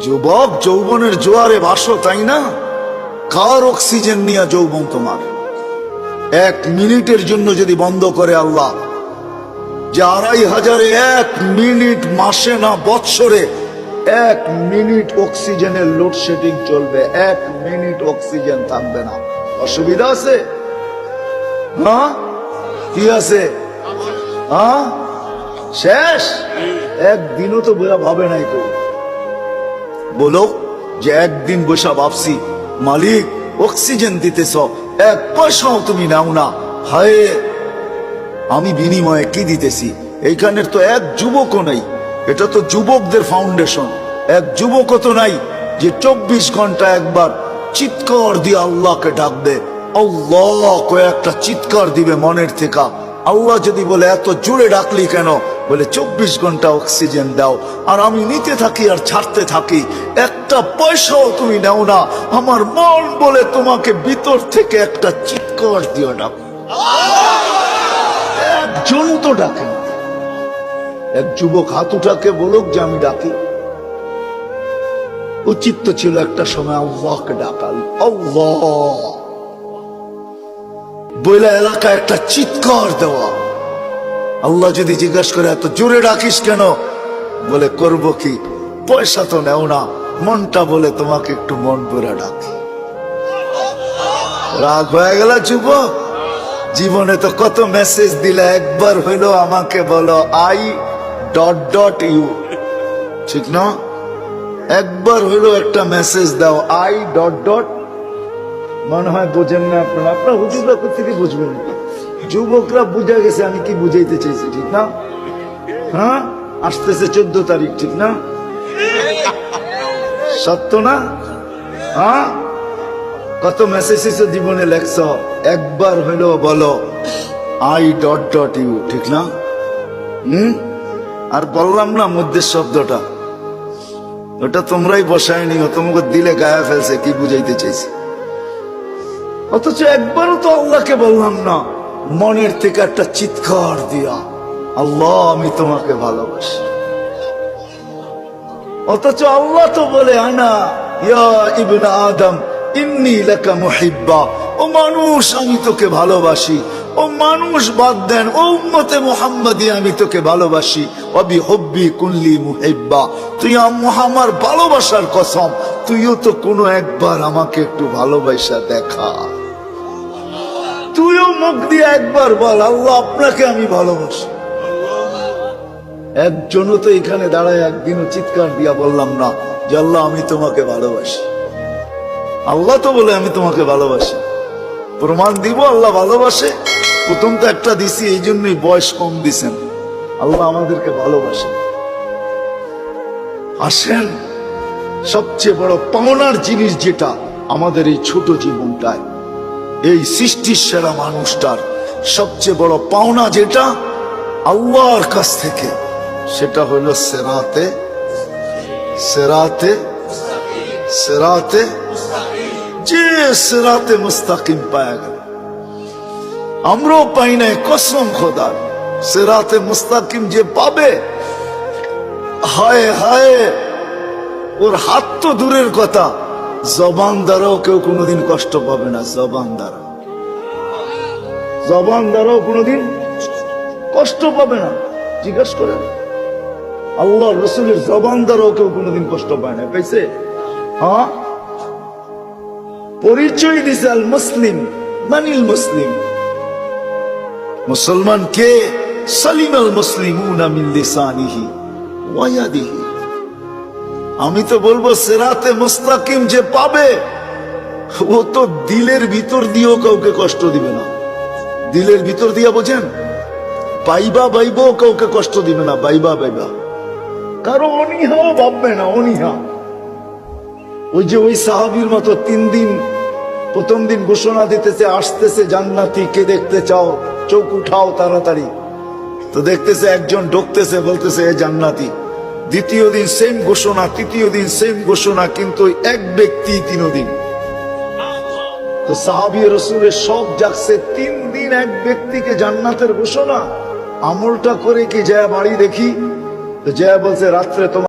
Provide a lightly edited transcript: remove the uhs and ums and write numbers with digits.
যুবক যৌবনের জোয়ারে ভাসো, তাই না? কার অক্সিজেন নিয়ে যৌবন তোমার? 1 মিনিটের জন্য যদি বন্ধ করে আল্লাহ, যে 2500-এ 1 মিনিট, মাসে না বৎসরে 1 মিনিট অক্সিজেনের লোডশেডিং চলবে, 1 মিনিট অক্সিজেন থাকবে না, অসুবিধা আছে? হ্যাঁ, কি আছে? হ্যাঁ, শেষ। একদিনও তো ভাবে নাই তো। বলো যে একদিন বসা ভাবছি মালিক অক্সিজেন দিতেছ, 1 পয়সাও তুমি নাও না, হায় আমি বিনিময়ে কি দিতেছি? এইখানের তো 1 যুবকও নাই, এটা তো যুবকদের ফাউন্ডেশন। 1 যুবকও তো নাই যে 24 ঘন্টা একবার চিৎকার দিয়ে আল্লাহকে ডাকবে। আল্লাহ কয়েকটা চিৎকার দিবে মনের থেকে। আল্লাহ যদি বলে এত জোরে ডাকলি কেন? বলে 24 ঘন্টা অক্সিজেন দাও, আর আমি নিতে থাকি আর ছাড়তে থাকি, 1টা পয়সাও তুমি নাও না। আমার মন বলে তোমাকে ভিতর থেকে একটা চিৎকার দিয়ে ডাক। একজন তো ডাকে না। 1 যুবক হাত উঠাকে বলুক যে আমি ডাকি। উচিত তো ছিল একটা সময় আল্লাহকে ডাকাল, আল্লাহ বইলা এলাকায় একটা চিৎকার দেওয়া। আল্লাহ যদি জিজ্ঞাসা করে এত জোরে ডাকিস কেন? বলে করব কি, পয়সা তো নেও না, মনটা বলে তোমাকে একটু মন ভরে ডাকি। রাগ হয়ে গেল যুবক? জীবনে তো কত মেসেজ দিলে, একবার হইলো আমাকে বলো I.U, ঠিক না? একবার হইলো একটা মেসেজ দাও I. মনে হয় বোঝেন না আপনারা, আপনারা হুজুররা কোথেকে বুঝবেন? যুবকরা বুঝে গেছে আমি কি বুঝাইতে চাইছি, ঠিক না? হ্যাঁ, আসতেছে 14 তারিখ, ঠিক না? সত্য না? হ্যাঁ, কত মেসেজ জীবনে লেখছ, একবার হইলো বলো I.U, ঠিক না? আর বললাম না মধ্যে শব্দটা, ওটা তোমরাই বসায় নিও, তোমাকে দিলে গায়ে ফেলছে কি বুঝাইতে চাইছি। অথচ একবারও তো আল্লাহকে বললাম না মনের থেকে একটা চিৎকার দিয়া, আল্লাহ আমি তোমাকে ভালোবাসি। অথচ আল্লাহ তো বলে আনা ইয়া ইবনে আদম ইন্নী লাকা মুহিব্বা, ও মানুষ আমি তোকে ভালোবাসি। ও মানুষ বাদ দেন, ও উম্মতে মুহাম্মাদি আমি তোকে ভালোবাসি। ওয়াবি হুব্বি কুল্লি মুহিব্বা, তুই আমার ভালোবাসার কসম, তুইও তো কোনো একবার আমাকে একটু ভালোবাসা দেখা। তুইও মুখ দিয়ে একবার বল আল্লাহ আপনাকে আমি ভালোবাসি। একজনও তো এখানে দাঁড়ায় একদিনও চিৎকার দিয়া বললাম না যে আল্লাহ আমি তোমাকে ভালোবাসি। আল্লাহ তো বলে আমি তোমাকে ভালোবাসি। প্রমাণ দিব আল্লাহ ভালোবাসে? প্রথম তো একটা দিছি, এই জন্যই বয়স কম দিছেন। আল্লাহ আমাদেরকে ভালোবাসে। আসেন, সবচেয়ে বড় পাওনার জিনিস যেটা আমাদের এই ছোট জীবনটায়, এই সৃষ্টির সেরা মানুষটার সবচেয়ে বড় পাওনা যেটা আল্লাহর কাছ থেকে, সেটা হলো সেরাতে সেরাতে সেরাতে যে সেরাতে মুস্তাকিম পায়া গেল। আমরাও পাই নাই, কসম খোদার। সেরাতে মুস্তাকিম যে পাবে, হায় হায়, ওর হাত তো দূরের কথা, জবান দ্বারাও কেউ কোনোদিন কষ্ট পাবে না। জবান দ্বারাও কোনোদিন কষ্ট পাবে না। জিজ্ঞাসা করেন, আল্লাহ রসুলের জবান দ্বারাও কেউ কোনোদিন কষ্ট পায় না, পাইছে? হ্যাঁ, পরিচয় দিছে আল মুসলিম, মানিল মুসলিম। মুসলমান কে? সালিমাল মুসলিমুনা মিন লিসানিহি ওয়া ইয়াদিহি। আমি তো বলবো সিরাতে মুস্তাকিম যে পাবে, ও তো দিলের ভিতর দিয়েও কাউকে কষ্ট দিবে না। দিলের ভিতর দিয়া বোঝেন, বাইবা বাইবাও কাউকে কষ্ট দিবে না। বাইবা কারো অনীহাও ভাববে না, অনীহা। ওই যে ওই সাহাবীর মতো 3 দিন, প্রথম দিন ঘোষণা দিতেছে আসতেছে জান্নাতি, কে দেখতে চাও চোখ উঠাও তাড়াতাড়ি। তো দেখতেছে একজন ঢুকতেছে, বলতেছে এ জান্নাতি। দ্বিতীয় দিন সেম ঘোষণা, তৃতীয় দিন সেম ঘোষণা, কিন্তু এক ব্যক্তি 3 দিন। তো সাহাবী রাসূলের সব জাগছে, 3 দিন এক ব্যক্তিকে জান্নাতের ঘোষণা। আমলটা করে কি যায় বাড়ি দেখি? তো যায় বলছে রাত্রে তোমার